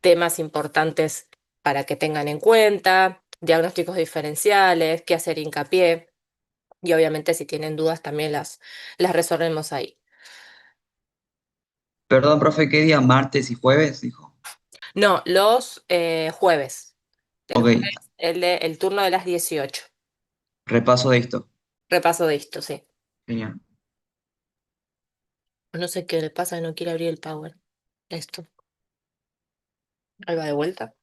temas importantes para que tengan en cuenta, diagnósticos diferenciales, qué hacer hincapié y obviamente si tienen dudas también las resolvemos ahí. Perdón, profe, ¿qué día? ¿Martes y jueves? Dijo. No, los jueves. El Ok, jueves, el turno de las 18. repaso de esto. Repaso de esto, sí. Genial. No sé qué le pasa, no quiere abrir el Power. Esto. Ahí va de vuelta.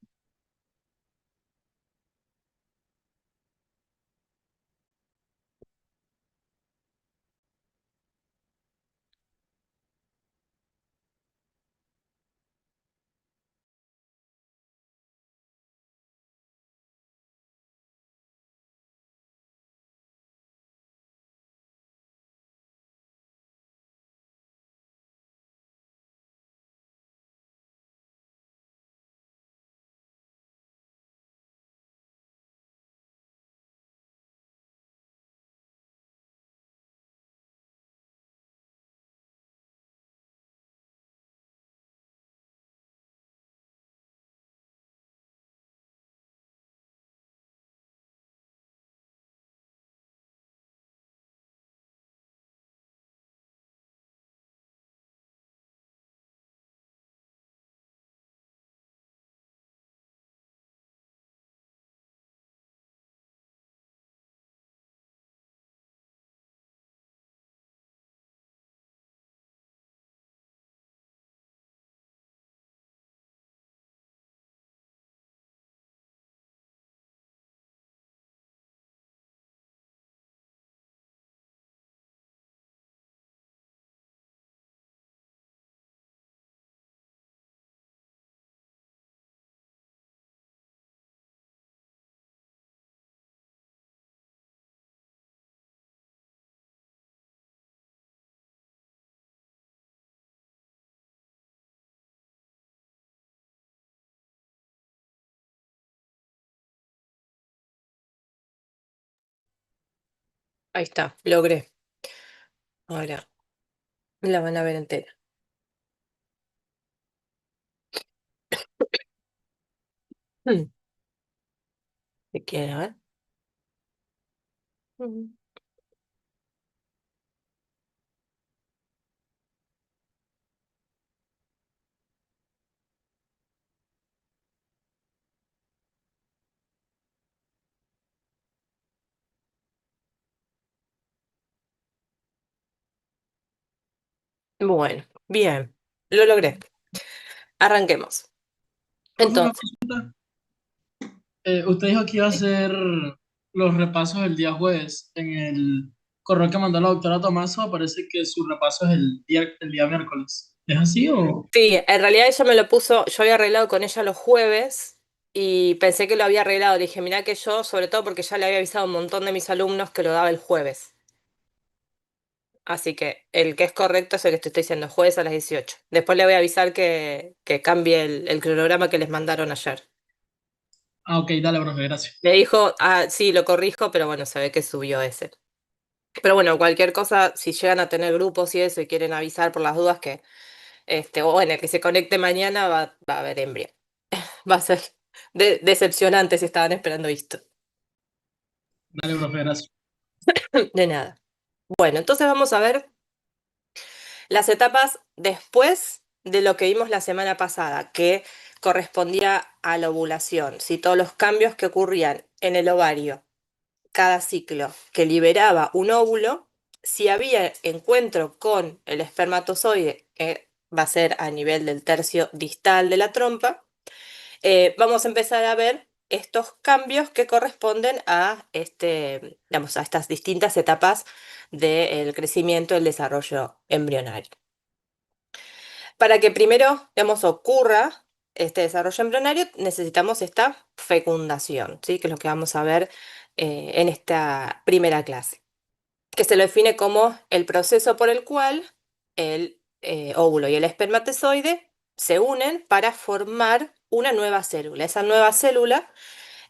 Ahí está, logré. Ahora la van a ver entera. Mm, ¿qué quiere ver? Mm. Bueno, bien, lo logré. Arranquemos. Profe, una Entonces, consulta. Usted dijo que iba a hacer los repasos el día jueves. En el correo que mandó la doctora Tomaso parece que su repaso es el día miércoles. ¿Es así o...? sí, en realidad ella me lo puso, yo había arreglado con ella los jueves y pensé que lo había arreglado. Le dije, mirá que yo, sobre todo porque ya le había avisado a un montón de mis alumnos que lo daba el jueves. Así que el que es correcto es el que te estoy diciendo, jueves a las 18. Después le voy a avisar que cambie el cronograma que les mandaron ayer. Ah, ok, dale, profe, gracias. Me dijo, ah, sí, lo corrijo, pero bueno, se ve que subió ese. Pero bueno, cualquier cosa, si llegan a tener grupos y eso y quieren avisar por las dudas que, o bueno, el que se conecte mañana va a haber embrio. Va a ser decepcionante si estaban esperando esto. Dale, profe, gracias. De nada. Bueno, entonces vamos a ver las etapas después de lo que vimos la semana pasada, que correspondía a la ovulación, ¿sí? Todos los cambios que ocurrían en el ovario cada ciclo que liberaba un óvulo, si había encuentro con el espermatozoide, que va a ser a nivel del tercio distal de la trompa, vamos a empezar a ver estos cambios que corresponden a, digamos, a estas distintas etapas del crecimiento y el desarrollo embrionario. Para que primero, digamos, ocurra este desarrollo embrionario, necesitamos esta fecundación, ¿sí? Que es lo que vamos a ver en esta primera clase, que se lo define como el proceso por el cual el óvulo y el espermatozoide se unen para formar una nueva célula. Esa nueva célula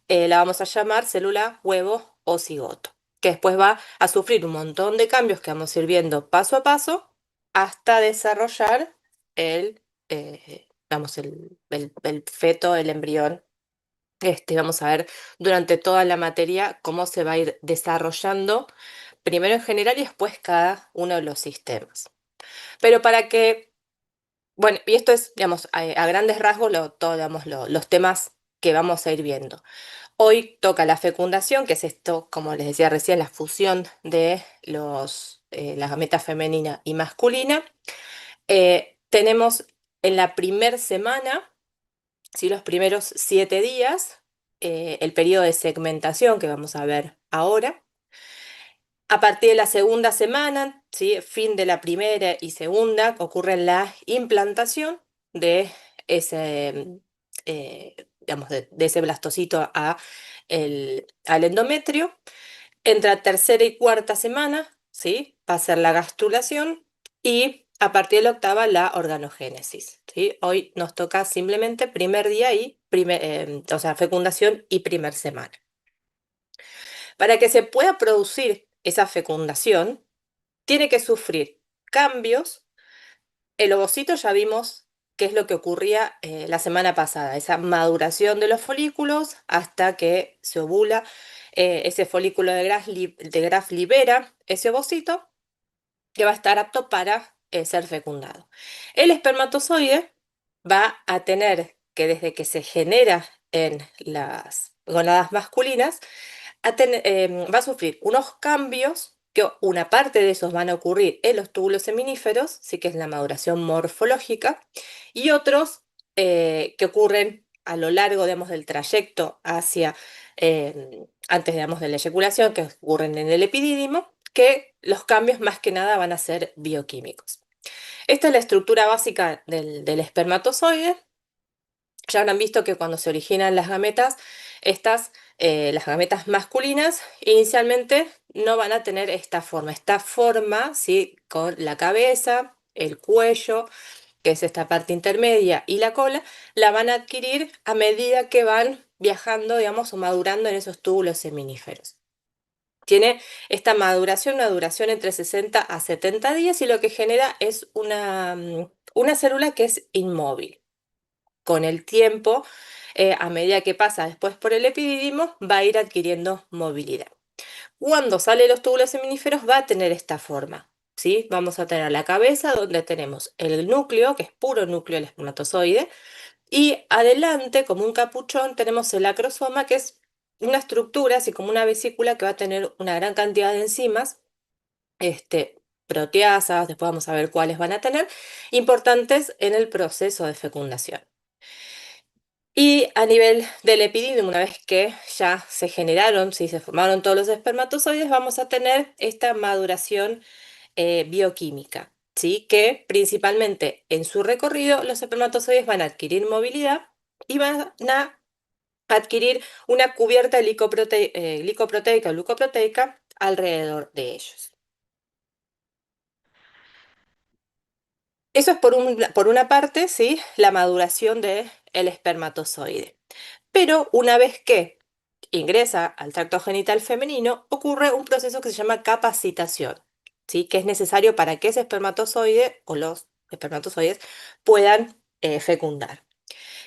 la vamos a llamar célula huevo o cigoto, que después va a sufrir un montón de cambios que vamos a ir viendo paso a paso hasta desarrollar el vamos, el feto, el embrión. Vamos a ver durante toda la materia cómo se va a ir desarrollando, primero en general y después cada uno de los sistemas. Pero para que, bueno, y esto es, digamos, a grandes rasgos todo, digamos, los temas que vamos a ir viendo. Hoy toca la fecundación, que es esto, como les decía recién, la fusión de la gameta femenina y masculina. Tenemos en la primer semana, ¿sí? Los primeros 7 días, el periodo de segmentación que vamos a ver ahora. A partir de la segunda semana, ¿sí? Fin de la primera y segunda, ocurre la implantación de ese, digamos, de ese blastocito al endometrio. Entre la tercera y cuarta semana, ¿sí? Va a ser la gastrulación y a partir de la octava la organogénesis, ¿sí? Hoy nos toca simplemente primer día o sea, fecundación y primer semana. Para que se pueda producir esa fecundación, tiene que sufrir cambios. El ovocito ya vimos qué es lo que ocurría la semana pasada, esa maduración de los folículos hasta que se ovula. Ese folículo de Graf libera ese ovocito que va a estar apto para ser fecundado. El espermatozoide va a tener que desde que se genera en las gónadas masculinas, va a sufrir unos cambios que una parte de esos van a ocurrir en los túbulos seminíferos, sí que es la maduración morfológica, y otros que ocurren a lo largo, digamos, del trayecto hacia, antes, digamos, de la eyaculación, que ocurren en el epidídimo, que los cambios más que nada van a ser bioquímicos. Esta es la estructura básica del espermatozoide. Ya habrán visto que cuando se originan las gametas, las gametas masculinas, inicialmente no van a tener esta forma. Esta forma, ¿sí? Con la cabeza, el cuello, que es esta parte intermedia, y la cola, la van a adquirir a medida que van viajando, digamos, o madurando en esos túbulos seminíferos. Tiene esta maduración, una duración entre 60 a 70 días y lo que genera es una célula que es inmóvil. Con el tiempo, a medida que pasa después por el epidídimo, va a ir adquiriendo movilidad. Cuando sale los túbulos seminíferos va a tener esta forma, ¿sí? Vamos a tener la cabeza donde tenemos el núcleo, que es puro núcleo del espermatozoide, y adelante, como un capuchón, tenemos el acrosoma, que es una estructura, así como una vesícula, que va a tener una gran cantidad de enzimas, proteasas, después vamos a ver cuáles van a tener, importantes en el proceso de fecundación. Y a nivel del epididymo, una vez que ya se generaron, si se formaron todos los espermatozoides, vamos a tener esta maduración bioquímica, ¿sí? Que principalmente en su recorrido los espermatozoides van a adquirir movilidad y van a adquirir una cubierta glicoproteica o glucoproteica alrededor de ellos. Eso es por una parte, ¿sí? La maduración del espermatozoide. Pero una vez que ingresa al tracto genital femenino, ocurre un proceso que se llama capacitación, ¿sí? Que es necesario para que ese espermatozoide o los espermatozoides puedan fecundar.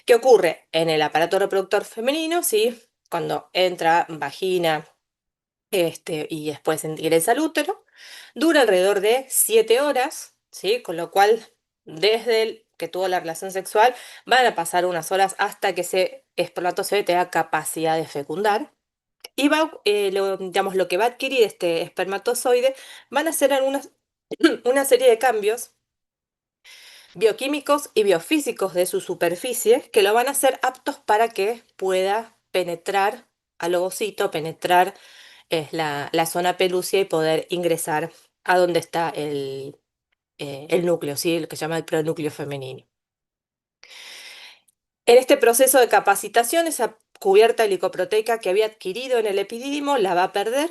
¿Qué ocurre en el aparato reproductor femenino? ¿Sí? Cuando entra vagina y después ingresa al útero, dura alrededor de 7 horas, ¿sí? Con lo cual, desde el que tuvo la relación sexual, van a pasar unas horas hasta que ese espermatozoide tenga capacidad de fecundar. Y digamos, lo que va a adquirir este espermatozoide van a ser una serie de cambios bioquímicos y biofísicos de su superficie que lo van a hacer aptos para que pueda penetrar al ovocito, penetrar la zona pelúcea y poder ingresar a donde está el núcleo, ¿sí? Lo que se llama el pronúcleo femenino. En este proceso de capacitación, esa cubierta glicoproteica que había adquirido en el epidídimo la va a perder.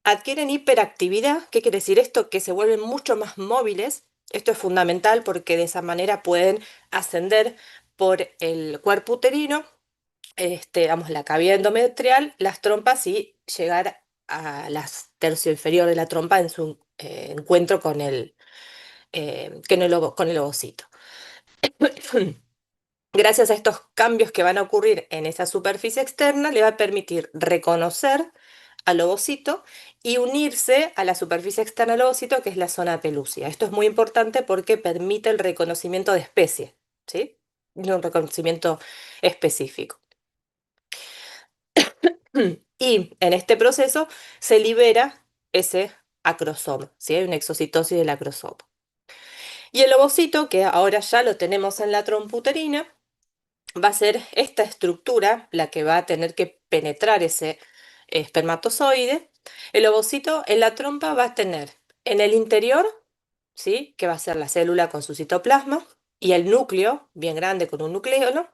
Adquieren hiperactividad. ¿Qué quiere decir esto? Que se vuelven mucho más móviles. Esto es fundamental porque de esa manera pueden ascender por el cuerpo uterino, digamos, la cavidad endometrial, las trompas y llegar a la tercio inferior de la trompa en su encuentro con el ovocito. Gracias a estos cambios que van a ocurrir en esa superficie externa, le va a permitir reconocer al ovocito y unirse a la superficie externa del ovocito, que es la zona pelúcida. Esto es muy importante porque permite el reconocimiento de especie, ¿sí? Y un reconocimiento específico. Y en este proceso se libera ese acrosoma, ¿sí? Hay una exocitosis del acrosoma. Y el ovocito, que ahora ya lo tenemos en la trompa uterina, va a ser esta estructura la que va a tener que penetrar ese espermatozoide. El ovocito en la trompa va a tener en el interior, ¿sí? Que va a ser la célula con su citoplasma, y el núcleo, bien grande con un nucleolo.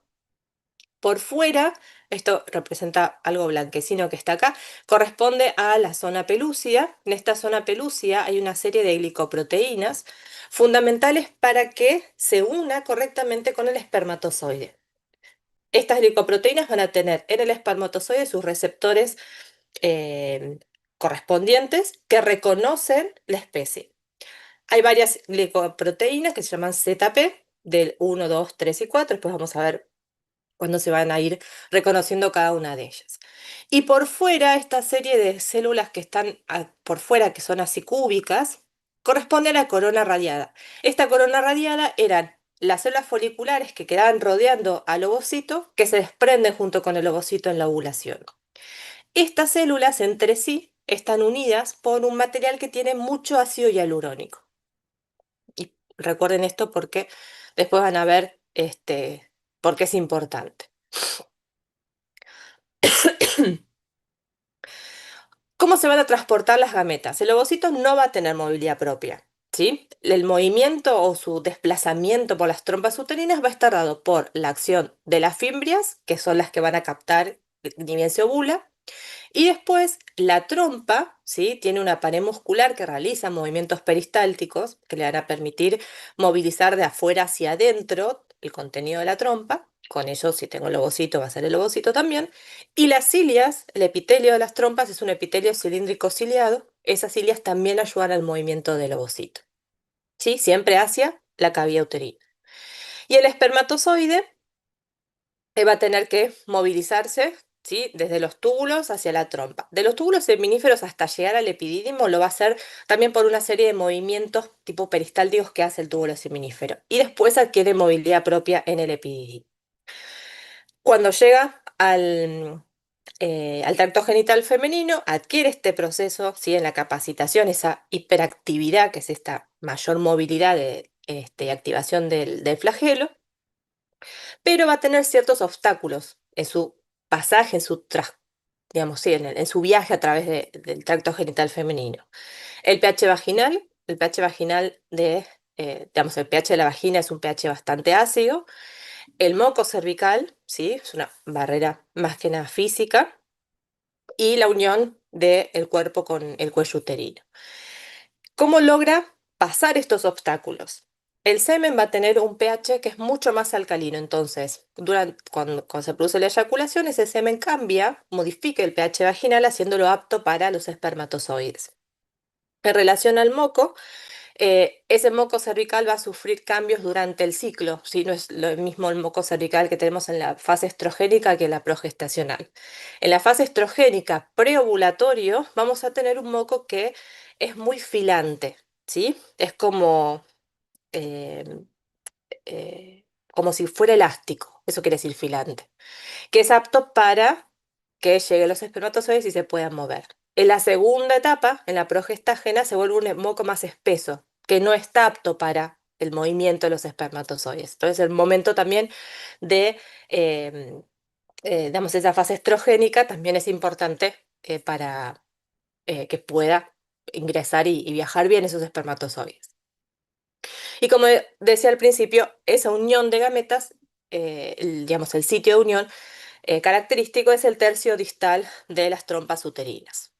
Por fuera, esto representa algo blanquecino que está acá, corresponde a la zona pelúcida. En esta zona pelúcida hay una serie de glicoproteínas fundamentales para que se una correctamente con el espermatozoide. Estas glicoproteínas van a tener en el espermatozoide sus receptores eh, correspondientes que reconocen la especie. Hay varias glicoproteínas que se llaman ZP, del 1, 2, 3 y 4. Después vamos a ver cuándo se van a ir reconociendo cada una de ellas. Y por fuera, esta serie de células que están por fuera, que son así cúbicas, corresponde a la corona radiada. Esta corona radiada eran las células foliculares que quedaban rodeando al ovocito, que se desprenden junto con el ovocito en la ovulación. Estas células entre sí están unidas por un material que tiene mucho ácido hialurónico. Y recuerden esto porque después van a ver por qué es importante. ¿Cómo se van a transportar las gametas? El ovocito no va a tener movilidad propia, ¿sí? El movimiento o su desplazamiento por las trompas uterinas va a estar dado por la acción de las fimbrias, que son las que van a captar ni bien se ovula, y después la trompa, ¿sí? Tiene una pared muscular que realiza movimientos peristálticos que le van a permitir movilizar de afuera hacia adentro el contenido de la trompa. Con ello, si tengo el ovocito, va a ser el ovocito también. Y las cilias, el epitelio de las trompas es un epitelio cilíndrico ciliado. Esas cilias también ayudan al movimiento del ovocito, ¿sí? Siempre hacia la cavidad uterina. Y el espermatozoide va a tener que movilizarse, ¿sí? Desde los túbulos hacia la trompa. De los túbulos seminíferos hasta llegar al epidídimo lo va a hacer también por una serie de movimientos tipo peristálticos que hace el túbulo seminífero. Y después adquiere movilidad propia en el epidídimo. Cuando llega al tracto genital femenino, adquiere este proceso, ¿sí? En la capacitación, esa hiperactividad, que es esta mayor movilidad de activación del flagelo, pero va a tener ciertos obstáculos en su pasaje, digamos, sí, en su viaje a través del tracto genital femenino. El pH vaginal digamos, el pH de la vagina es un pH bastante ácido. El moco cervical, ¿sí? Es una barrera más que nada física. Y la unión del cuerpo con el cuello uterino. ¿Cómo logra pasar estos obstáculos? El semen va a tener un pH que es mucho más alcalino, entonces cuando se produce la eyaculación, ese semen cambia, modifica el pH vaginal haciéndolo apto para los espermatozoides. En relación al moco, ese moco cervical va a sufrir cambios durante el ciclo, ¿sí? No es lo mismo el moco cervical que tenemos en la fase estrogénica que en la progestacional. En la fase estrogénica preovulatorio vamos a tener un moco que es muy filante, ¿sí? Es eh, como si fuera elástico, eso quiere decir filante, que es apto para que lleguen los espermatozoides y se puedan mover. En la segunda etapa, en la progestágena, se vuelve un moco más espeso, que no está apto para el movimiento de los espermatozoides. Entonces, el momento también de, em, digamos, esa fase estrogénica también es importante para que pueda ingresar y viajar bien esos espermatozoides. Y como decía al principio, esa unión de gametas, digamos, el sitio de unión característico es el tercio distal de las trompas uterinas.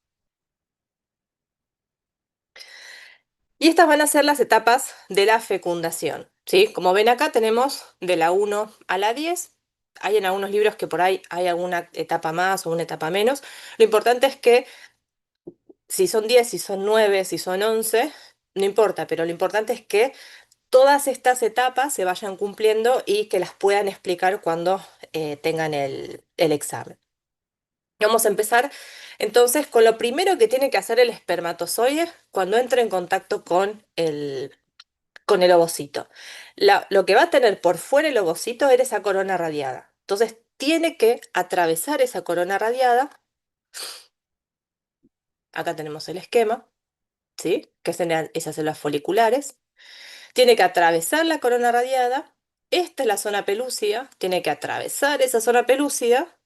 Y estas van a ser las etapas de la fecundación, ¿sí? Como ven acá tenemos de la 1 a la 10. Hay en algunos libros que por ahí hay alguna etapa más o una etapa menos. Lo importante es que si son 10, si son 9, si son 11, no importa, pero lo importante es que todas estas etapas se vayan cumpliendo y que las puedan explicar cuando tengan el examen. Vamos a empezar entonces con lo primero que tiene que hacer el espermatozoide cuando entre en contacto con el ovocito. Lo que va a tener por fuera el ovocito es esa corona radiada. Entonces tiene que atravesar esa corona radiada. Acá tenemos el esquema, ¿sí? Que serían esas células foliculares. Tiene que atravesar la corona radiada. Esta es la zona pelúcida. Tiene que atravesar esa zona pelúcida.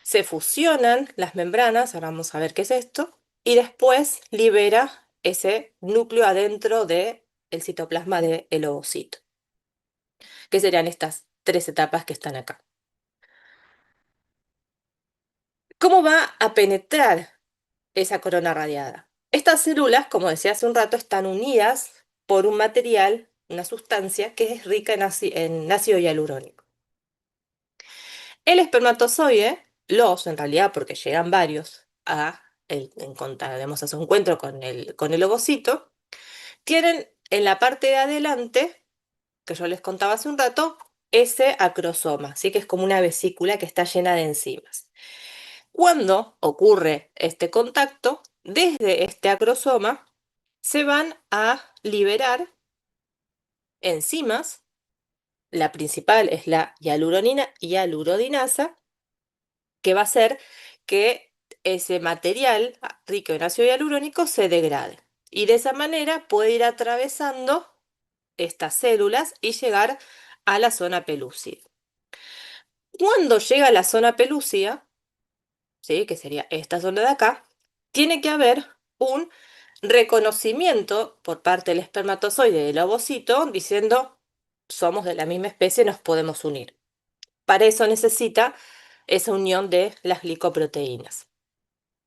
Se fusionan las membranas, ahora vamos a ver qué es esto, y después libera ese núcleo adentro del citoplasma del ovocito, que serían estas tres etapas que están acá. ¿Cómo va a penetrar esa corona radiada? Estas células, como decía hace un rato, están unidas por un material, una sustancia que es rica en ácido hialurónico. El espermatozoide, en realidad, porque llegan varios digamos, a su encuentro con el ovocito, tienen en la parte de adelante, que yo les contaba hace un rato, ese acrosoma, así que es como una vesícula que está llena de enzimas. Cuando ocurre este contacto, desde este acrosoma se van a liberar enzimas. La principal es la hialurodinasa, que va a hacer que ese material rico en ácido hialurónico se degrade. Y de esa manera puede ir atravesando estas células y llegar a la zona pelúcida. Cuando llega a la zona pelúcida, ¿sí? Que sería esta zona de acá, tiene que haber un reconocimiento por parte del espermatozoide del ovocito diciendo somos de la misma especie, nos podemos unir. Para eso necesita esa unión de las glicoproteínas,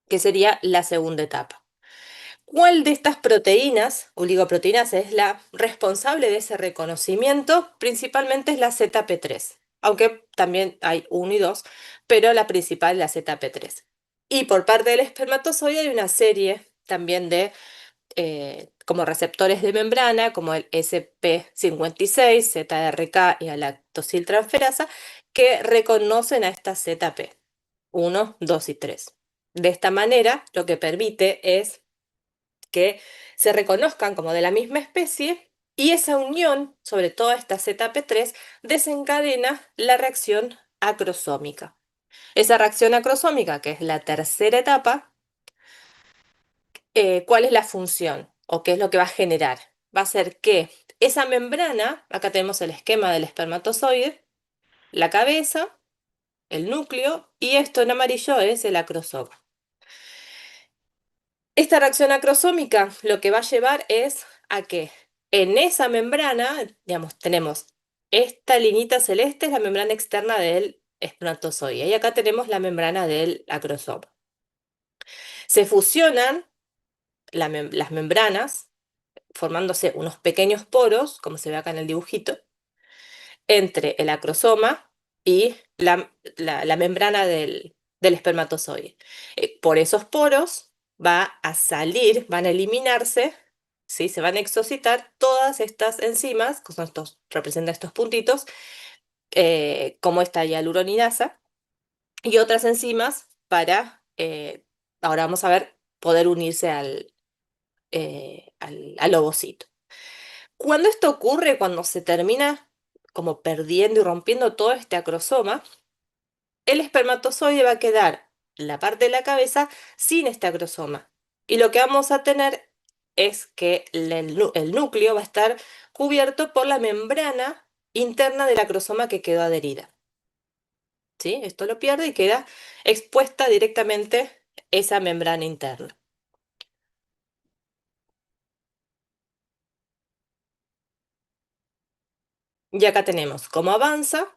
que sería la segunda etapa. ¿Cuál de estas proteínas, oligoproteínas, es la responsable de ese reconocimiento? Principalmente es la ZP3, aunque también hay 1 y 2, pero la principal es la ZP3. Y por parte del espermatozoide hay una serie también de como receptores de membrana, como el SP56, ZRK y la lactosiltransferasa, que reconocen a esta ZP 1, 2 y 3. De esta manera, lo que permite es que se reconozcan como de la misma especie y esa unión, sobre todo esta ZP3, desencadena la reacción acrosómica. Esa reacción acrosómica, que es la tercera etapa, ¿cuál es la función o qué es lo que va a generar? Va a ser que esa membrana, acá tenemos el esquema del espermatozoide, la cabeza, el núcleo y esto en amarillo es el acrosoma. Esta reacción acrosómica lo que va a llevar es a que en esa membrana, digamos, tenemos esta linita celeste, es la membrana externa del espermatozoide, y acá tenemos la membrana del acrosoma. Se fusionan las membranas, formándose unos pequeños poros, como se ve acá en el dibujito, entre el acrosoma y la membrana del espermatozoide. Por esos poros va a salir, van a eliminarse, ¿sí? Se van a exocitar todas estas enzimas, que son representan estos puntitos, como esta hialuronidasa, y otras enzimas para, ahora vamos a ver, poder unirse al ovocito. Cuando esto ocurre, cuando se termina como perdiendo y rompiendo todo este acrosoma, el espermatozoide va a quedar la parte de la cabeza sin este acrosoma. Y lo que vamos a tener es que el núcleo va a estar cubierto por la membrana interna del acrosoma que quedó adherida. ¿Sí? Esto lo pierde y queda expuesta directamente esa membrana interna. Y acá tenemos cómo avanza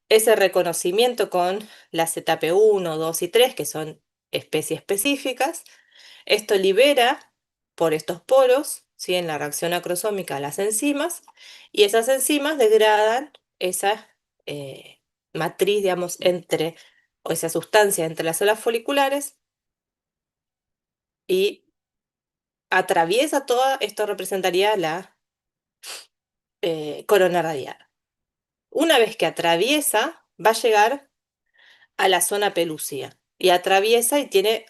ese reconocimiento con la ZP1, 2 y 3, que son especies específicas. Esto libera por estos poros, ¿sí? En la reacción acrosómica las enzimas, y esas enzimas degradan esa matriz, digamos, o esa sustancia entre las células foliculares y atraviesa toda, esto representaría corona radiada. Una vez que atraviesa, va a llegar a la zona pelúcida y atraviesa y tiene,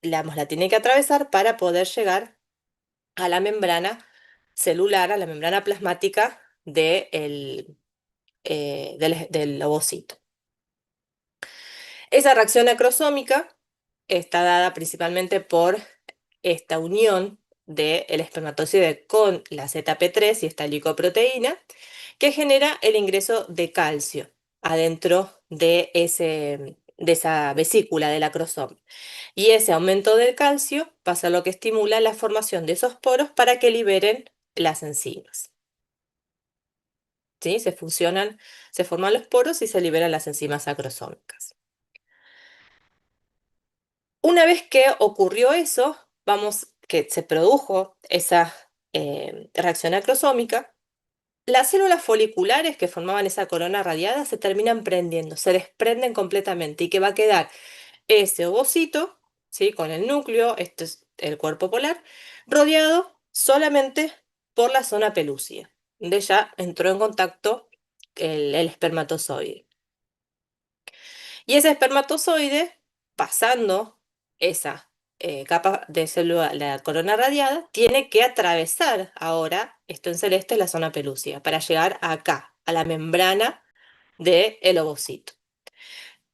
la tiene que atravesar para poder llegar a la membrana celular, a la membrana plasmática del ovocito. Esa reacción acrosómica está dada principalmente por esta unión del espermatozoide con la ZP3 y esta glicoproteína, que genera el ingreso de calcio adentro de esa vesícula del acrosoma. Y ese aumento del calcio va a ser lo que estimula la formación de esos poros para que liberen las enzimas. ¿Sí? Se forman los poros y se liberan las enzimas acrosómicas. Una vez que ocurrió eso, que se produjo esa reacción acrosómica, las células foliculares que formaban esa corona radiada se terminan prendiendo, se desprenden completamente y que va a quedar ese ovocito, ¿sí? Con el núcleo, este es el cuerpo polar, rodeado solamente por la zona pelúcida, donde ya entró en contacto el espermatozoide. Y ese espermatozoide, pasando esa capa de célula, la corona radiada, tiene que atravesar ahora, esto en celeste, la zona pelúcida, para llegar acá, a la membrana del ovocito.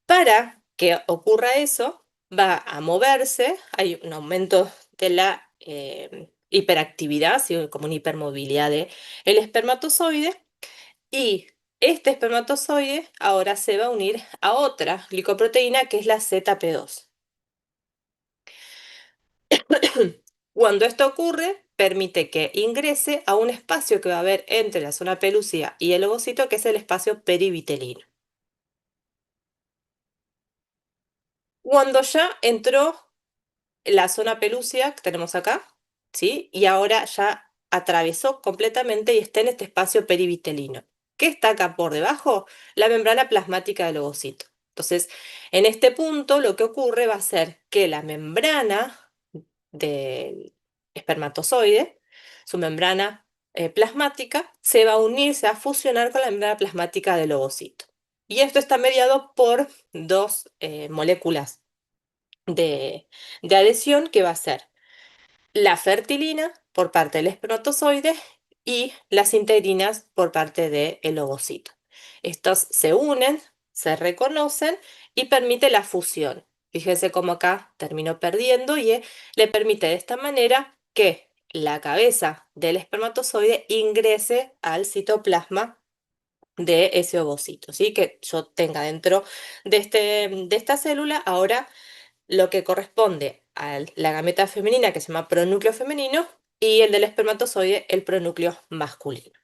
Para que ocurra eso, va a moverse, hay un aumento de la hiperactividad, ¿sí? Como una hipermovilidad del espermatozoide, y este espermatozoide ahora se va a unir a otra glicoproteína que es la ZP2. Cuando esto ocurre, permite que ingrese a un espacio que va a haber entre la zona pelúcida y el ovocito, que es el espacio perivitelino. Cuando ya entró la zona pelúcida que tenemos acá, ¿sí? Y ahora ya atravesó completamente y está en este espacio perivitelino. ¿Qué está acá por debajo? La membrana plasmática del ovocito. Entonces, en este punto lo que ocurre va a ser que la membrana del espermatozoide, su membrana plasmática, se va a unir, se va a fusionar con la membrana plasmática del ovocito. Y esto está mediado por dos moléculas de adhesión que va a ser la fertilina por parte del espermatozoide y las integrinas por parte del ovocito. Estos se unen, se reconocen y permite la fusión. Fíjense cómo acá terminó perdiendo y le permite de esta manera que la cabeza del espermatozoide ingrese al citoplasma de ese ovocito, ¿sí? Que yo tenga dentro de esta célula ahora lo que corresponde a la gameta femenina, que se llama pronúcleo femenino, y el del espermatozoide, el pronúcleo masculino.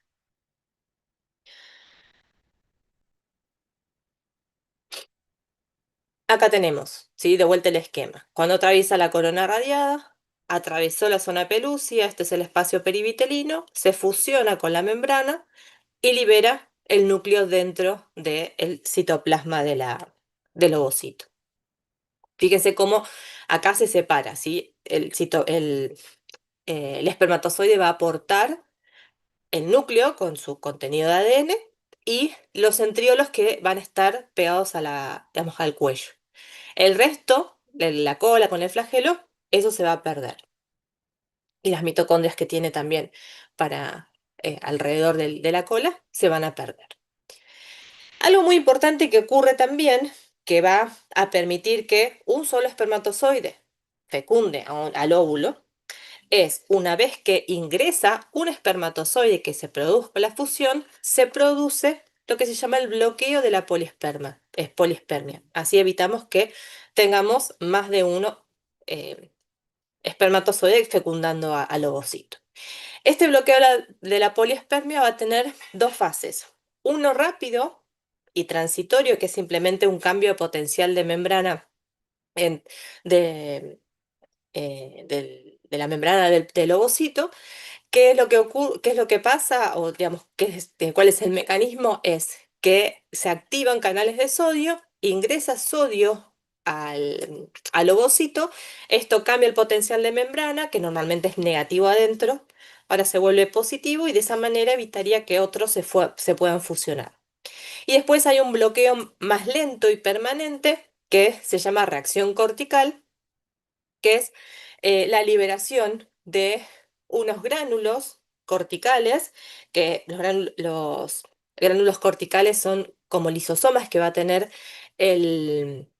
Acá tenemos, ¿sí? De vuelta el esquema. Cuando atraviesa la corona radiada, atravesó la zona pelúcida, este es el espacio perivitelino, se fusiona con la membrana y libera el núcleo dentro del citoplasma del ovocito. Fíjense cómo acá se separa, ¿sí? El espermatozoide va a aportar el núcleo con su contenido de ADN y los centriolos que van a estar pegados digamos, al cuello. El resto, la cola con el flagelo, eso se va a perder. Y las mitocondrias que tiene también alrededor de la cola se van a perder. Algo muy importante que ocurre también, que va a permitir que un solo espermatozoide fecunde al óvulo, es una vez que ingresa un espermatozoide que se produzca la fusión, se produce lo que se llama el bloqueo de la polispermia. Así evitamos que tengamos más de uno espermatozoide fecundando al ovocito. Este bloqueo de la polispermia va a tener dos fases. Uno rápido y transitorio, que es simplemente un cambio de potencial de membrana de, de la membrana del ovocito. ¿Qué es lo que ocurre, qué es lo que pasa? O digamos, ¿cuál es el mecanismo? Es que se activan canales de sodio, ingresa sodio al ovocito, esto cambia el potencial de membrana, que normalmente es negativo adentro ahora se vuelve positivo y de esa manera evitaría que otros se puedan fusionar. Y después hay un bloqueo más lento y permanente que se llama reacción cortical, que es la liberación de unos gránulos corticales, que los gránulos corticales son como lisosomas que va a tener el,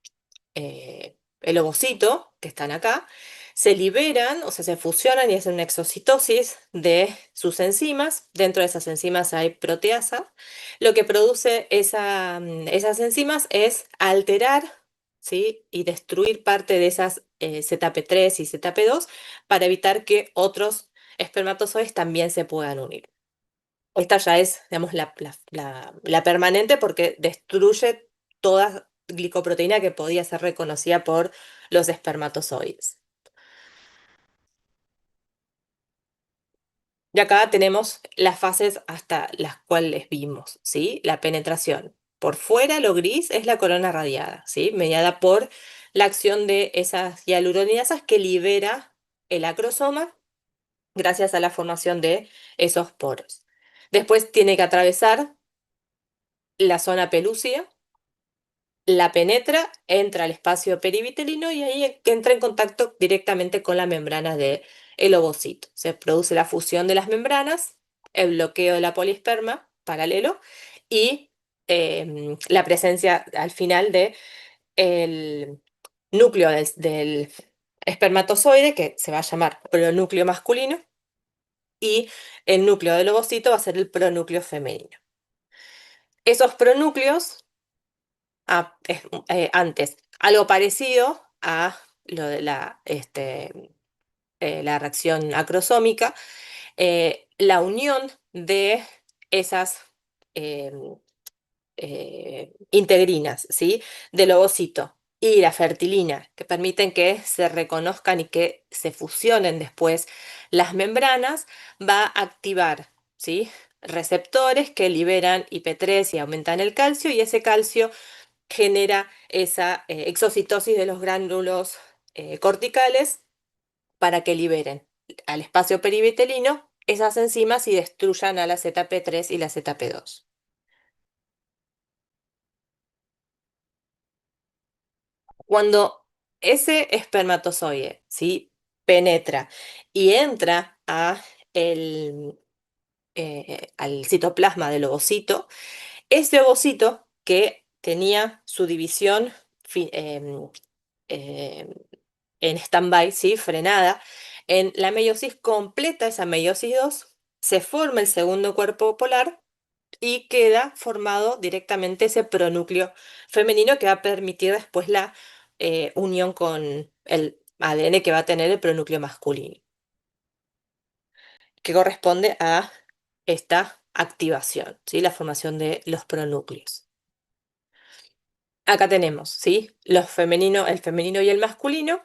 el ovocito, que están acá, se liberan, o sea, se fusionan y hacen una exocitosis de sus enzimas. Dentro de esas enzimas hay proteasa. Lo que produce esas enzimas es alterar, ¿sí? Y destruir parte de esas ZP3 y ZP2 para evitar que otros espermatozoides también se puedan unir. Esta ya es, digamos, la permanente porque destruye toda glicoproteína que podía ser reconocida por los espermatozoides. Y acá tenemos las fases hasta las cuales vimos, ¿sí? La penetración. Por fuera, lo gris es la corona radiada, ¿sí? Mediada por la acción de esas hialuronidasas que libera el acrosoma gracias a la formación de esos poros. Después tiene que atravesar la zona pelúcida, la penetra, entra al espacio perivitelino y ahí entra en contacto directamente con la membrana del ovocito. Se produce la fusión de las membranas, el bloqueo de la polisperma paralelo y la presencia al final de el núcleo del espermatozoide, que se va a llamar pronúcleo masculino, y el núcleo del ovocito va a ser el pronúcleo femenino. Esos pronúcleos antes, algo parecido a lo de la reacción acrosómica, la unión de esas em, integrinas, ¿sí? Del ovocito y la fertilina, que permiten que se reconozcan y que se fusionen después las membranas, va a activar, ¿sí? Receptores que liberan IP3 y aumentan el calcio, y ese calcio genera esa exocitosis de los gránulos corticales para que liberen al espacio perivitelino esas enzimas y destruyan a la ZP3 y la ZP2. Cuando ese espermatozoide, ¿sí? Penetra y entra al citoplasma del ovocito, ese ovocito que tenía su división em, en stand-by, ¿sí? Frenada, en la meiosis completa, esa meiosis 2, se forma el segundo cuerpo polar y queda formado directamente ese pronúcleo femenino que va a permitir después la unión con el ADN que va a tener el pronúcleo masculino, que corresponde a esta activación, ¿sí? La formación de los pronúcleos. Acá tenemos, ¿sí? El femenino y el masculino.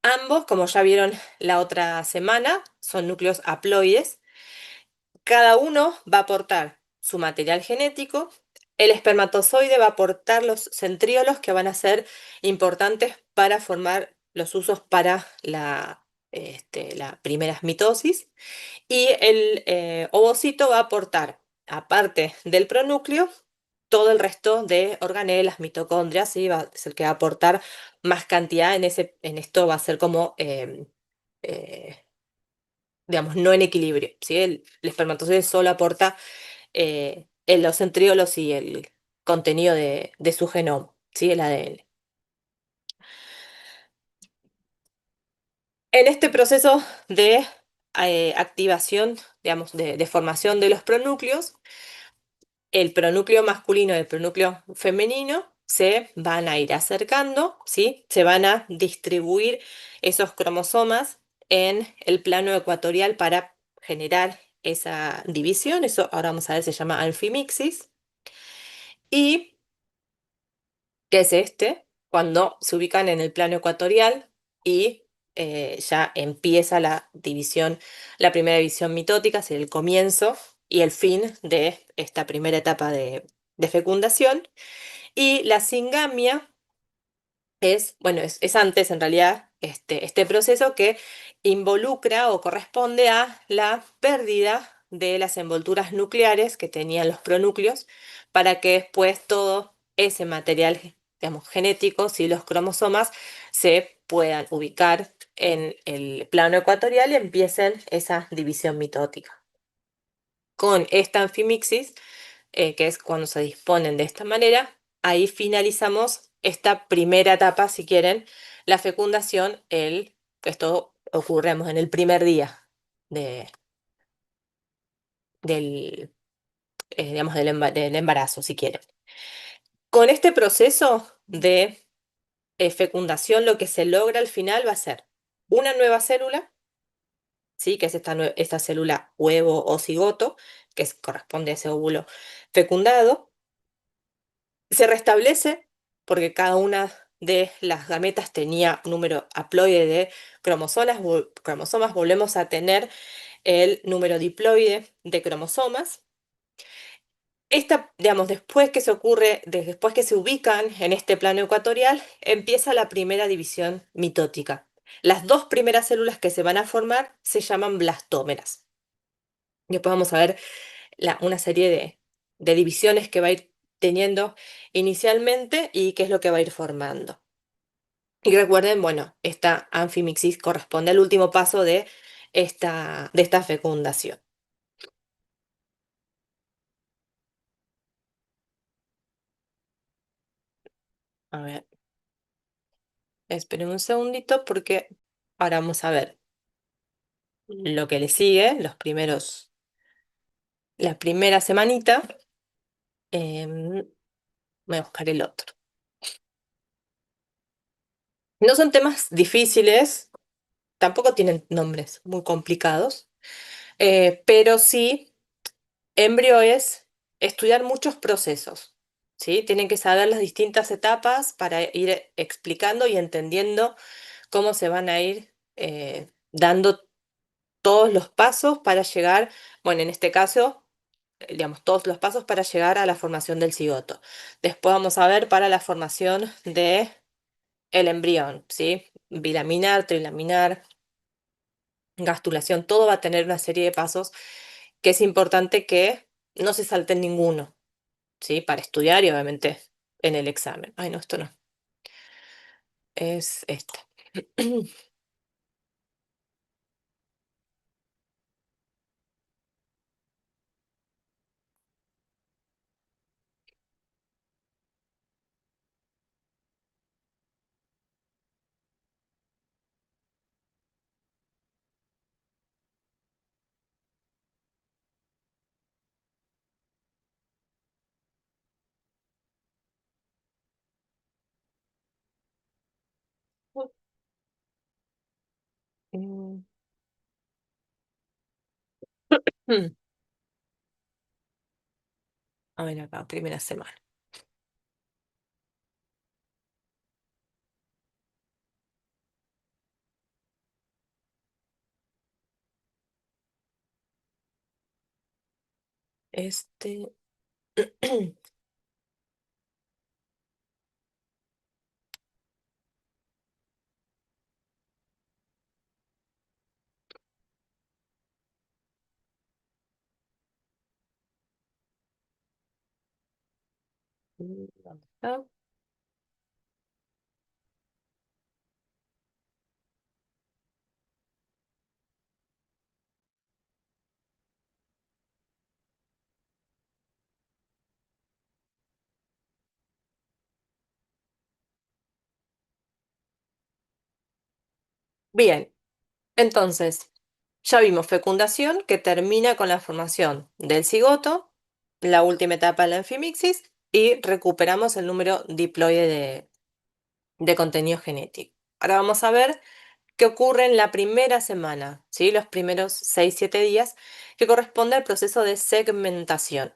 Ambos, como ya vieron la otra semana, son núcleos haploides. Cada uno va a aportar su material genético. El espermatozoide va a aportar los centriolos que van a ser importantes para formar los usos para la primera mitosis. Y el ovocito va a aportar, aparte del pronúcleo, todo el resto de organelas, mitocondrias, ¿sí? Es el que va a aportar más cantidad en esto va a ser como eh, digamos, no en equilibrio, ¿sí? El espermatozoide solo aporta en los centriolos y el contenido de su genoma, ¿sí? El ADN. En este proceso de activación, digamos, de formación de los pronúcleos, el pronúcleo masculino y el pronúcleo femenino se van a ir acercando, ¿sí? Se van a distribuir esos cromosomas en el plano ecuatorial para generar esa división. Eso ahora vamos a ver, se llama alfimixis. Y que es cuando se ubican en el plano ecuatorial y ya empieza la división, la primera división mitótica, es el comienzo y el fin de esta primera etapa de fecundación. Y la singamia es antes en realidad este proceso que involucra o corresponde a la pérdida de las envolturas nucleares que tenían los pronúcleos para que después todo ese material, digamos, genético, si los cromosomas se puedan ubicar en el plano ecuatorial y empiecen esa división mitótica. Con esta anfimixis, que es cuando se disponen de esta manera, ahí finalizamos esta primera etapa, si quieren, la fecundación, esto ocurre digamos, en el primer día de, del, digamos, del embarazo, si quieren. Con este proceso de fecundación, lo que se logra al final va a ser una nueva célula, ¿sí? Que es esta célula huevo o cigoto, corresponde a ese óvulo fecundado. Se restablece porque cada una de las gametas tenía un número haploide de cromosomas, volvemos a tener el número diploide de cromosomas. Digamos, después que se ubican en este plano ecuatorial, empieza la primera división mitótica. Las dos primeras células que se van a formar se llaman blastómeras. Después vamos a ver una serie de divisiones que va a ir teniendo inicialmente y qué es lo que va a ir formando. Y recuerden, bueno, esta anfimixis corresponde al último paso de esta fecundación. A ver, esperen un segundito porque ahora vamos a ver lo que le sigue, la primera semanita. Voy a buscar el otro. No son temas difíciles, tampoco tienen nombres muy complicados, pero sí, embrio es estudiar muchos procesos, ¿sí? Tienen que saber las distintas etapas para ir explicando y entendiendo cómo se van a ir dando todos los pasos para llegar, bueno, en este caso, digamos, todos los pasos para llegar a la formación del cigoto. Después vamos a ver para la formación de el embrión, ¿sí? Bilaminar, trilaminar, gastulación, todo va a tener una serie de pasos que es importante que no se salten ninguno, ¿sí? Para estudiar y obviamente en el examen. Ay, no, esto no. Es este. Mm, A ver acá, primera semana. Este. ¿Dónde está? Bien, entonces, ya vimos fecundación que termina con la formación del cigoto, la última etapa de la enfimixis y recuperamos el número diploide de contenido genético. Ahora vamos a ver qué ocurre en la primera semana, ¿sí? Los primeros 6-7 días, que corresponde al proceso de segmentación.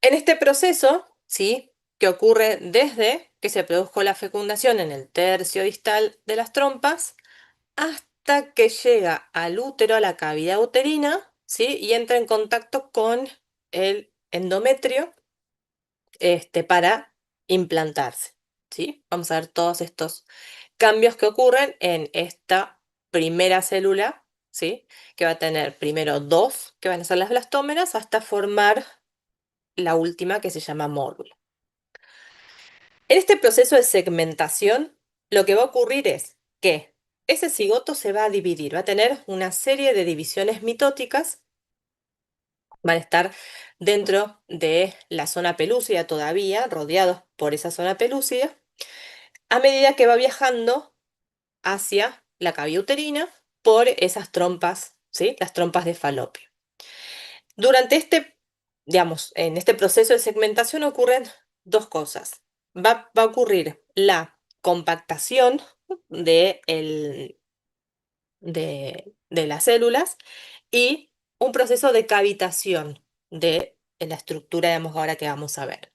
En este proceso, ¿sí? Que ocurre desde que se produjo la fecundación en el tercio distal de las trompas hasta que llega al útero, a la cavidad uterina, ¿sí? Y entra en contacto con el endometrio para implantarse. ¿sí? Vamos a ver todos estos cambios que ocurren en esta primera célula, ¿sí? Que va a tener primero dos, que van a ser las blastómeras, hasta formar la última que se llama módulo. En este proceso de segmentación, lo que va a ocurrir es que ese cigoto se va a dividir, va a tener una serie de divisiones mitóticas, van a estar dentro de la zona pelúcida todavía, rodeados por esa zona pelúcida, a medida que va viajando hacia la cavidad uterina por esas trompas, ¿sí? Las trompas de falopio. Durante digamos, en este proceso de segmentación ocurren dos cosas. Va a ocurrir la compactación de, de las células y un proceso de cavitación de la estructura, digamos, ahora que vamos a ver.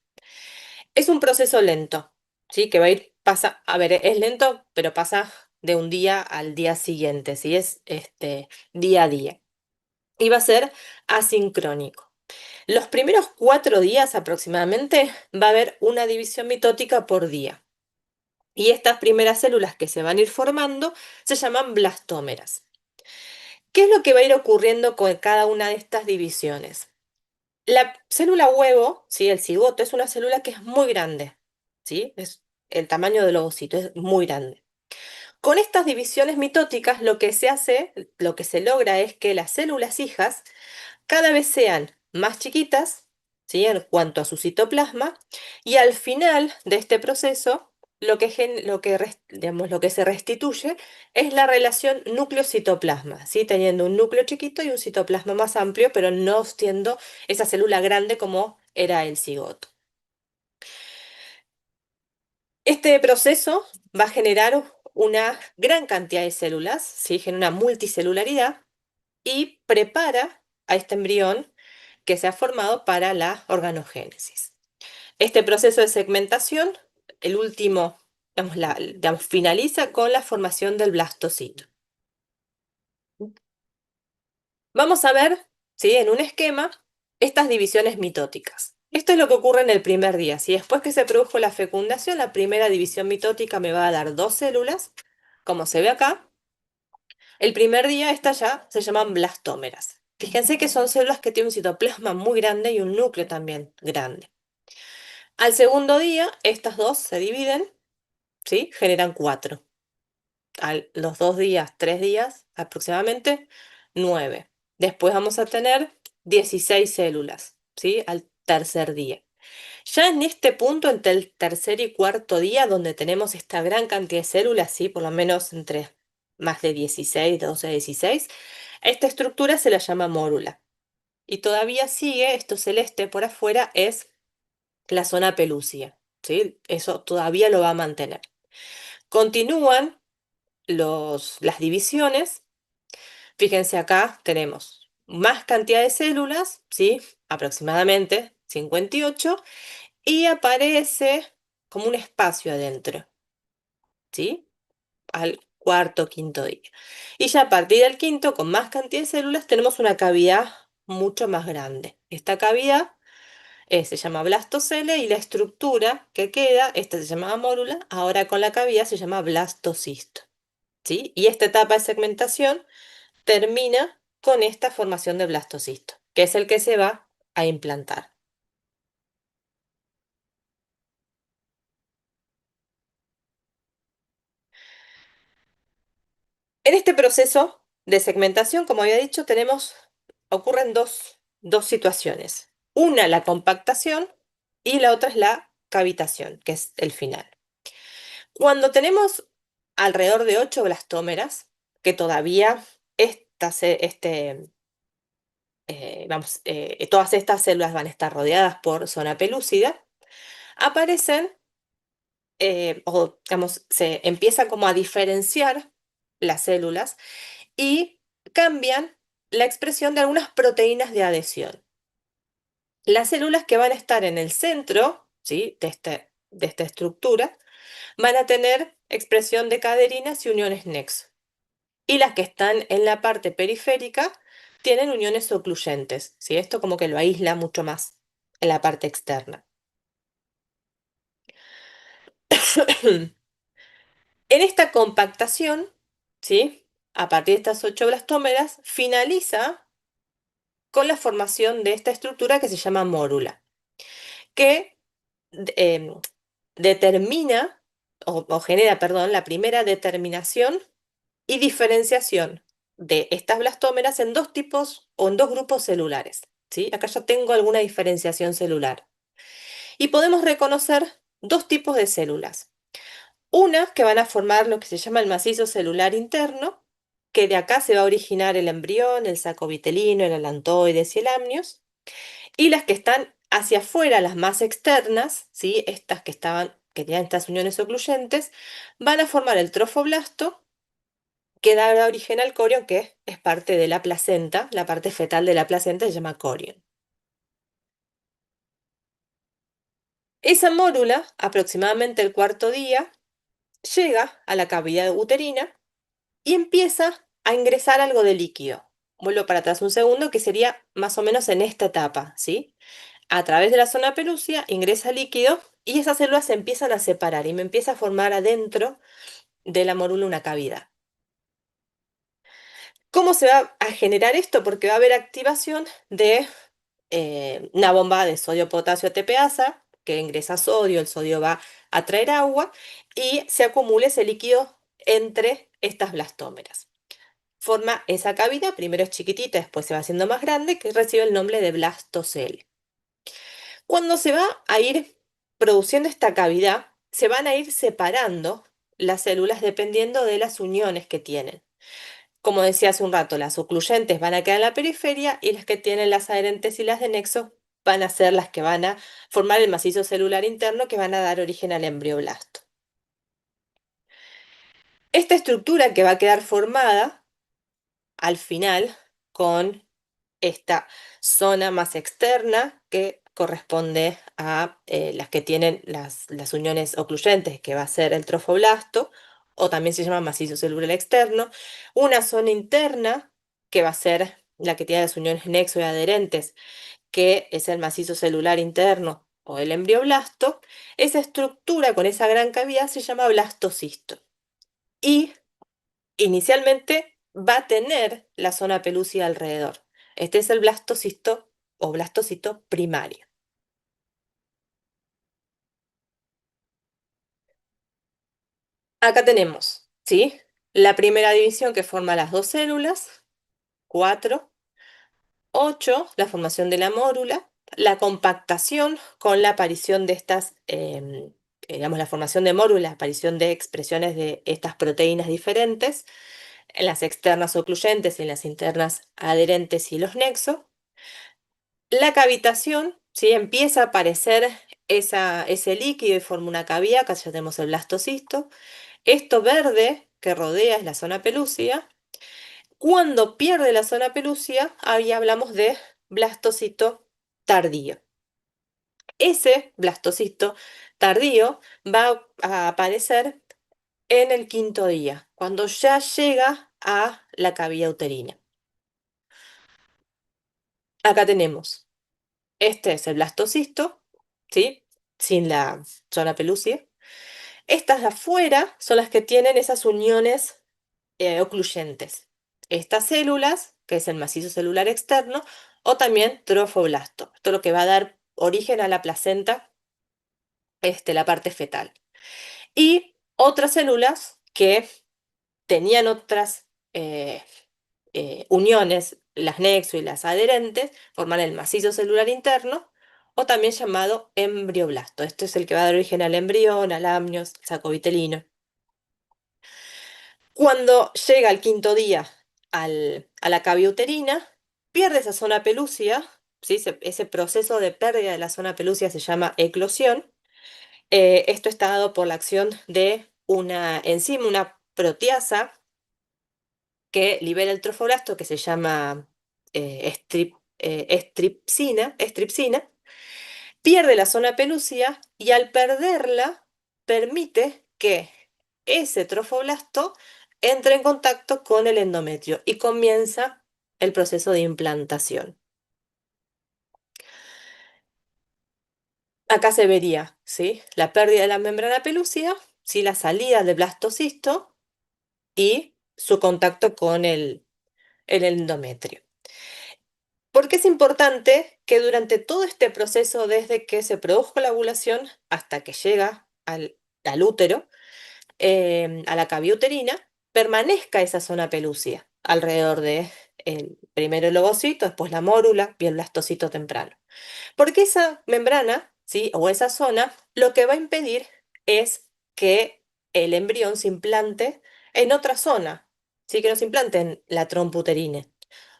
Es un proceso lento, ¿sí? Que va a ir, pasa, a ver, es lento, pero pasa de un día al día siguiente, ¿sí? Es día a día. Y va a ser asincrónico. Los primeros 4 días aproximadamente va a haber una división mitótica por día. Y estas primeras células que se van a ir formando se llaman blastómeras. ¿Qué es lo que va a ir ocurriendo con cada una de estas divisiones? La célula huevo, ¿sí? El cigoto, es una célula que es muy grande, ¿sí? Es el tamaño del ovocito, es muy grande. Con estas divisiones mitóticas lo que se hace, lo que se logra es que las células hijas cada vez sean más chiquitas, ¿sí? En cuanto a su citoplasma, y al final de este proceso, digamos, lo que se restituye es la relación núcleo-citoplasma, ¿sí? Teniendo un núcleo chiquito y un citoplasma más amplio, pero no siendo esa célula grande como era el cigoto. Este proceso va a generar una gran cantidad de células, ¿sí? Genera una multicelularidad y prepara a este embrión que se ha formado para la organogénesis. Este proceso de segmentación, el último, digamos, finaliza con la formación del blastocito. Vamos a ver, ¿sí? En un esquema, estas divisiones mitóticas. Esto es lo que ocurre en el primer día. Si después que se produjo la fecundación, la primera división mitótica me va a dar dos células, como se ve acá. El primer día estas ya se llaman blastómeras. Fíjense que son células que tienen un citoplasma muy grande y un núcleo también grande. Al segundo día, estas dos se dividen, ¿sí? Generan cuatro. A los 2 días, 3 días, aproximadamente 9. Después vamos a tener 16 células, ¿sí? Al tercer día. Ya en este punto, entre el tercer y cuarto día, donde tenemos esta gran cantidad de células, ¿sí? Por lo menos entre más de 16, 12, 16, esta estructura se la llama mórula. Y todavía sigue, esto celeste por afuera, es la zona pelúcida, ¿sí? Eso todavía lo va a mantener. Continúan las divisiones. Fíjense acá, tenemos más cantidad de células, ¿sí? Aproximadamente 58, y aparece como un espacio adentro, ¿sí? Al cuarto, quinto día. Y ya a partir del quinto, con más cantidad de células, tenemos una cavidad mucho más grande. Esta cavidad se llama blastocele y la estructura que queda, esta se llamaba mórula, ahora con la cavidad se llama blastocisto, ¿sí? Y esta etapa de segmentación termina con esta formación de blastocisto, que es el que se va a implantar. En este proceso de segmentación, como había dicho, ocurren dos situaciones. Una, la compactación, y la otra es la cavitación, que es el final. Cuando tenemos alrededor de 8 blastómeras, que todavía todas estas células van a estar rodeadas por zona pelúcida, aparecen, o digamos, se empieza como a diferenciar las células y cambian la expresión de algunas proteínas de adhesión. Las células que van a estar en el centro, ¿sí? de esta estructura van a tener expresión de caderinas y uniones nexo. Y las que están en la parte periférica tienen uniones ocluyentes, ¿sí? Esto como que lo aísla mucho más en la parte externa. En esta compactación, ¿sí? A partir de estas 8 blastómeras, finaliza con la formación de esta estructura que se llama mórula, que em, determina o genera, perdón, la primera determinación y diferenciación de estas blastómeras en dos tipos o en dos grupos celulares, ¿sí? Acá ya tengo alguna diferenciación celular. Y podemos reconocer dos tipos de células. Unas que van a formar lo que se llama el macizo celular interno, que de acá se va a originar el embrión, el saco vitelino, el alantoides y el amnios, y las que están hacia afuera, las más externas, ¿sí? Estas que tenían estas uniones ocluyentes, van a formar el trofoblasto, que da origen al corion, que es parte de la placenta, la parte fetal de la placenta se llama corion. Esa mórula, aproximadamente el cuarto día, llega a la cavidad uterina y empieza a ingresar algo de líquido. Vuelvo para atrás un segundo, que sería más o menos en esta etapa, ¿sí? A través de la zona pelúcea ingresa líquido y esas células se empiezan a separar y me empieza a formar adentro de la morula una cavidad. ¿Cómo se va a generar esto? Porque va a haber activación de una bomba de sodio-potasio ATPasa, que ingresa sodio, el sodio va a traer agua y se acumula ese líquido entre estas blastómeras. Forma esa cavidad, primero es chiquitita, después se va haciendo más grande, que recibe el nombre de blastocele. Cuando se va a ir produciendo esta cavidad, se van a ir separando las células dependiendo de las uniones que tienen. Como decía hace un rato, las ocluyentes van a quedar en la periferia y las que tienen las adherentes y las de nexo van a ser las que van a formar el macizo celular interno que van a dar origen al embrioblasto. Esta estructura que va a quedar formada al final con esta zona más externa que corresponde a las que tienen las uniones ocluyentes, que va a ser el trofoblasto, o también se llama macizo celular externo, una zona interna que va a ser la que tiene las uniones nexo y adherentes, que es el macizo celular interno o el embrioblasto. Esa estructura con esa gran cavidad se llama blastocisto. Y inicialmente va a tener la zona pelúcida alrededor. Este es el blastocisto o blastocito primario. Acá tenemos, ¿sí? La primera división que forma las dos células, 4, 8, la formación de la mórula, la compactación con la aparición de estas, digamos, la formación de mórula, la aparición de expresiones de estas proteínas diferentes, en las externas ocluyentes y en las internas adherentes y los nexos. La cavitación, ¿sí? Empieza a aparecer ese líquido y forma una cavidad, acá ya tenemos el blastocisto. Esto verde que rodea es la zona pelúcida. Cuando pierde la zona pelúcida, ahí hablamos de blastocito tardío. Ese blastocito tardío va a aparecer en el quinto día, cuando ya llega a la cavidad uterina. Acá tenemos, este es el blastocisto, ¿sí? Sin la zona pelúcida. Estas de afuera son las que tienen esas uniones ocluyentes. Estas células, que es el macizo celular externo, o también trofoblasto. Esto es lo que va a dar origen a la placenta, la parte fetal. Y otras células que tenían otras uniones, las nexo y las adherentes, forman el macizo celular interno, o también llamado embrioblasto. Esto es el que va a dar origen al embrión, al amnios, al saco vitelino. Cuando llega el quinto día a la cavidad uterina, pierde esa zona pelúcida, ¿sí? Ese proceso de pérdida de la zona pelúcida se llama eclosión. Esto está dado por la acción de una enzima, una proteasa, que libera el trofoblasto, que se llama estripsina, pierde la zona pelúcida y al perderla permite que ese trofoblasto entre en contacto con el endometrio y comienza el proceso de implantación. Acá se vería, ¿sí? La pérdida de la membrana pelúcida, ¿sí? La salida del blastocisto y su contacto con el endometrio. ¿Por qué es importante que durante todo este proceso, desde que se produjo la ovulación hasta que llega al útero, a la cavidad uterina, permanezca esa zona pelúcida alrededor de primero el ovocito, después la mórula y el blastocito temprano? Porque esa membrana, ¿sí? O esa zona, lo que va a impedir es que el embrión se implante en otra zona, ¿sí? Que no se implante en la trompa uterina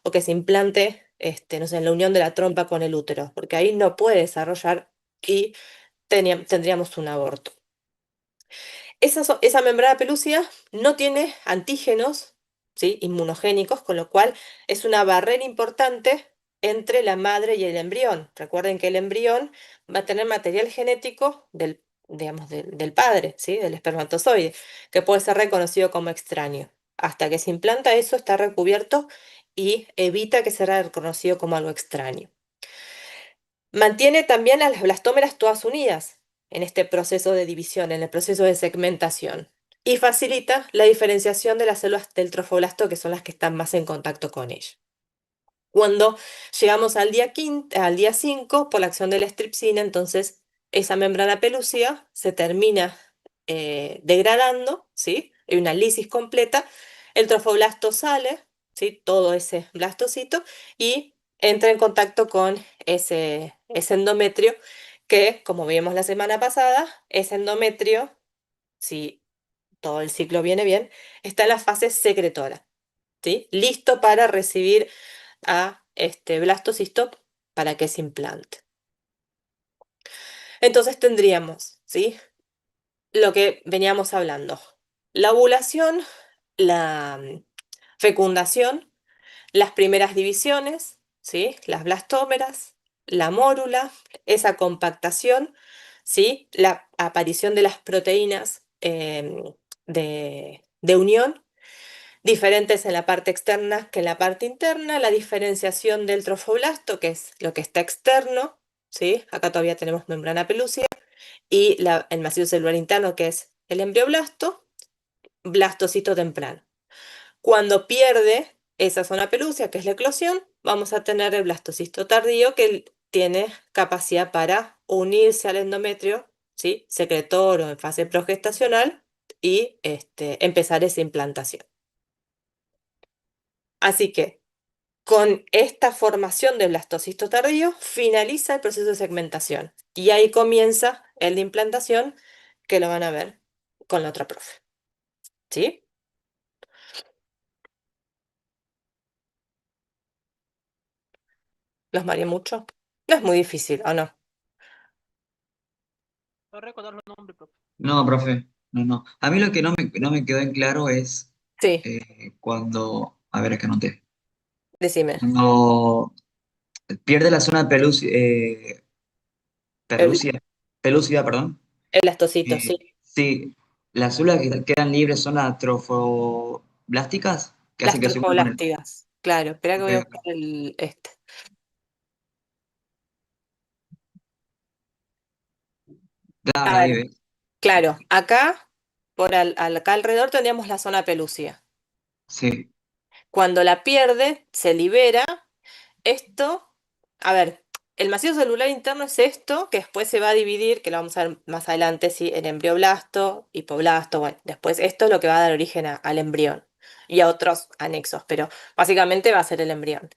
o que se implante, no sé, en la unión de la trompa con el útero, porque ahí no puede desarrollar y tendríamos un aborto. Esa membrana pelúcida no tiene antígenos, ¿sí? Inmunogénicos, con lo cual es una barrera importante entre la madre y el embrión. Recuerden que el embrión va a tener material genético digamos, del padre, ¿sí? Del espermatozoide, que puede ser reconocido como extraño. Hasta que se implanta eso, está recubierto y evita que sea reconocido como algo extraño. Mantiene también a las blastómeras todas unidas en este proceso de división, en el proceso de segmentación, y facilita la diferenciación de las células del trofoblasto, que son las que están más en contacto con ella. Cuando llegamos al día 5, por la acción de la estripsina, entonces esa membrana pelúcida se termina degradando, ¿sí? Hay una lisis completa, el trofoblasto sale, ¿sí? Todo ese blastocito, y entra en contacto con ese endometrio que, como vimos la semana pasada, ese endometrio, si todo el ciclo viene bien, está en la fase secretora, ¿sí? Listo para recibir a este blastocisto para que se implante. Entonces tendríamos, ¿sí? Lo que veníamos hablando. La ovulación, la fecundación, las primeras divisiones, ¿sí? Las blastómeras, la mórula, esa compactación, ¿sí? La aparición de las proteínas de unión, diferentes en la parte externa que en la parte interna, la diferenciación del trofoblasto, que es lo que está externo, ¿sí? Acá todavía tenemos membrana pelúcida, y el macizo celular interno, que es el embrioblasto, blastocito temprano. Cuando pierde esa zona pelúcida, que es la eclosión, vamos a tener el blastocisto tardío, que tiene capacidad para unirse al endometrio, ¿sí? Secretor o en fase progestacional, y empezar esa implantación. Así que con esta formación de blastocisto tardío finaliza el proceso de segmentación y ahí comienza el de implantación, que lo van a ver con la otra profe. ¿Sí? ¿Los mareé mucho? No es muy difícil, ¿o no? No recordar los nombres, profe. No, profe, no, no. A mí lo que no me quedó en claro es Sí, cuando, a ver, acá anoté, decime. cuando pierde la zona El, pelúcida, perdón. el blastocito, sí. Sí, las células que quedan libres son las trofoblásticas, que hace Las que se una con el... trofoblástidas. Claro, espera que Ok, voy a ok. buscar el. Claro, A ahí ver, ves. claro, acá, acá alrededor tendríamos la zona pelúcida. Sí, Cuando la pierde, se libera. Esto, a ver, el macizo celular interno es esto, que después se va a dividir, que lo vamos a ver más adelante, ¿sí? En embrioblasto, hipoblasto, bueno, después esto es lo que va a dar origen al embrión y a otros anexos, pero básicamente va a ser el embrión.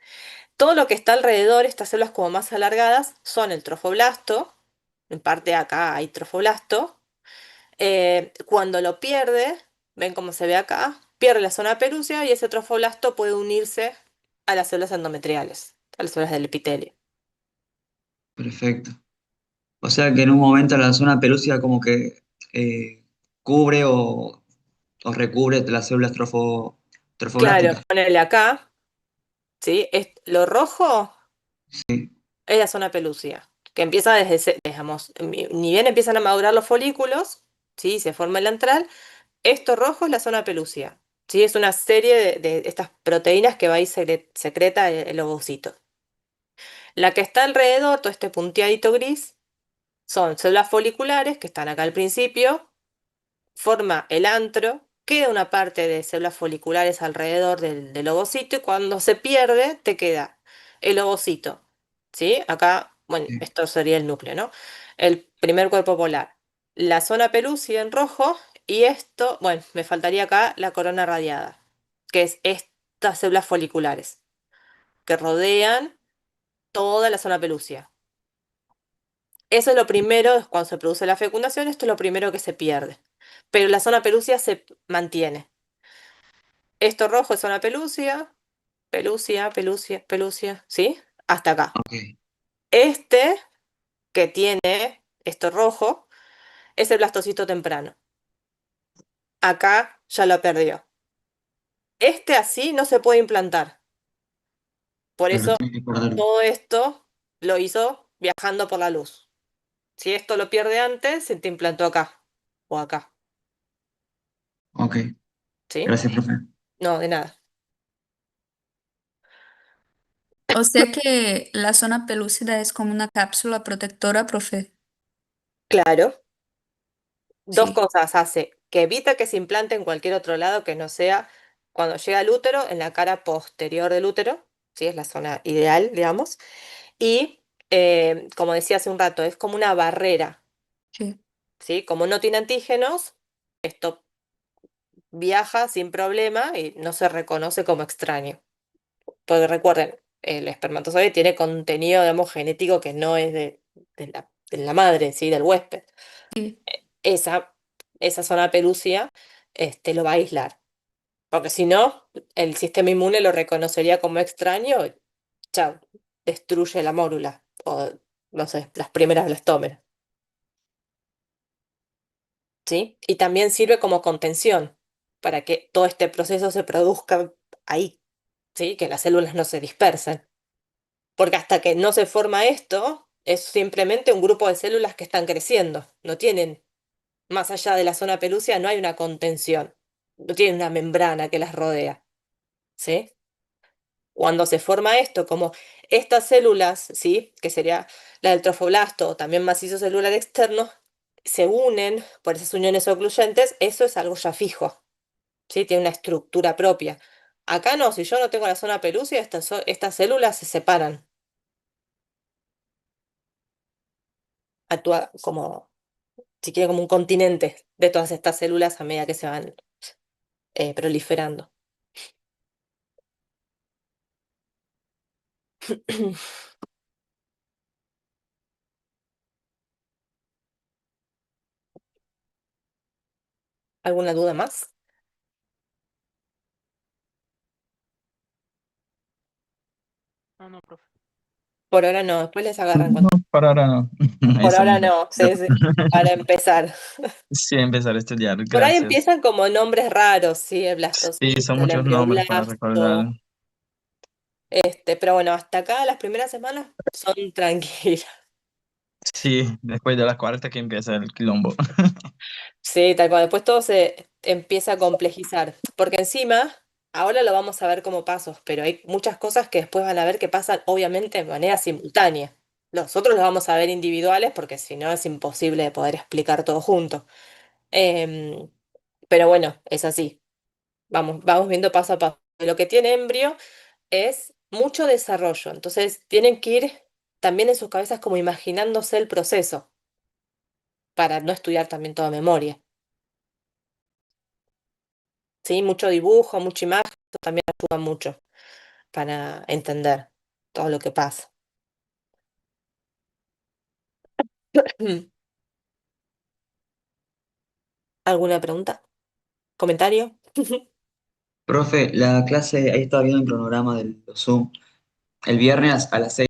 Todo lo que está alrededor, estas células como más alargadas, son el trofoblasto, en parte acá hay trofoblasto. Cuando lo pierde, ven cómo se ve acá, pierde la zona pelúcida y ese trofoblasto puede unirse a las células endometriales, a las células del epitelio. perfecto. O sea que en un momento la zona pelúcida como que cubre o recubre las células Claro, trofoblásticas. ponele acá, ¿sí? Lo rojo Sí, es la zona pelúcida, que empieza desde, digamos, ni bien empiezan a madurar los folículos, ¿sí? Se forma el antral. Esto rojo es la zona pelúcida, ¿sí? Es una serie de estas proteínas que va y secreta el ovocito. La que está alrededor, todo este punteadito gris, Son células foliculares que están acá al principio, forma el antro, queda una parte de células foliculares alrededor del ovocito y cuando se pierde te queda el ovocito, ¿sí? Acá, bueno, Sí. esto sería el núcleo, ¿no? El primer cuerpo polar. La zona pelúcida en rojo y esto, bueno, me faltaría acá la corona radiada, que es estas células foliculares que rodean toda la zona pelúcida. Eso es lo primero, es cuando se produce la fecundación, esto es lo primero que se pierde. Pero la zona pelúcida se mantiene. Esto rojo es zona pelúcida, pelúcida, pelúcida, pelúcida, ¿sí? Hasta acá. Ok, Este que tiene esto rojo es el blastocito temprano. Acá ya lo perdió. Este así no se puede implantar. Por claro, eso tienes que guardarlo. todo esto lo hizo viajando por la luz. Si esto lo pierde antes, se te implantó acá o acá, Ok, ¿sí? gracias, profe. No, de nada. O sea que la zona pelúcida es como una cápsula protectora, profe. Claro. Dos Sí, cosas hace, que evita que se implante en cualquier otro lado que no sea cuando llega al útero, en la cara posterior del útero, ¿sí? Es la zona ideal, digamos. Y, como decía hace un rato, es como una barrera, sí, ¿sí? Como no tiene antígenos, esto viaja sin problema y no se reconoce como extraño. Porque recuerden, el espermatozoide tiene contenido, digamos, genético que no es de la madre, ¿sí? Del huésped. sí. Esa, esa zona pelúcida, lo va a aislar. Porque si no, el sistema inmune lo reconocería como extraño y chao, destruye la mórula o, no sé, las primeras blastómeras, ¿sí? Y también sirve como contención para que todo este proceso se produzca ahí, ¿sí? Que las células no se dispersen. Porque hasta que no se forma esto, es simplemente un grupo de células que están creciendo. No tienen, más allá de la zona pelúcida, no hay una contención. No tienen una membrana que las rodea, ¿sí? Cuando se forma esto, como estas células, ¿sí? Que sería la del trofoblasto o también macizo celular externo, se unen por esas uniones ocluyentes, eso es algo ya fijo, ¿sí? Tiene una estructura propia. Acá no, si yo no tengo la zona pelúcida, estas células se separan. Actúa como, si quiere, como un continente de todas estas células a medida que se van proliferando. ¿Alguna duda más? No, no, profe. Por ahora no, después les agarran No, por ahora no. Por Eso ahora mismo. no, sí, sí, para empezar. Sí, empezar a estudiar, Por ahí gracias. empiezan como nombres raros, sí, el Sí, son blastocito, el muchos nombres para recordar. embrioblasto, pero bueno, hasta acá las primeras semanas son tranquilas. Sí, después de la cuarta que empieza el quilombo. Sí, tal cual, después todo se empieza a complejizar, porque encima, ahora lo vamos a ver como pasos, pero hay muchas cosas que después van a ver que pasan obviamente de manera simultánea. Nosotros los vamos a ver individuales porque si no es imposible de poder explicar todo junto. Em, pero bueno, es así. Vamos viendo paso a paso. Lo que tiene Embrio es mucho desarrollo, entonces tienen que ir también en sus cabezas como imaginándose el proceso para no estudiar también toda memoria. ¿Sí? Mucho dibujo, mucha imagen, eso también ayuda mucho para entender todo lo que pasa. ¿Alguna pregunta? ¿Comentario? Profe, la clase, ahí estaba viendo el cronograma del Zoom. El viernes a las 6.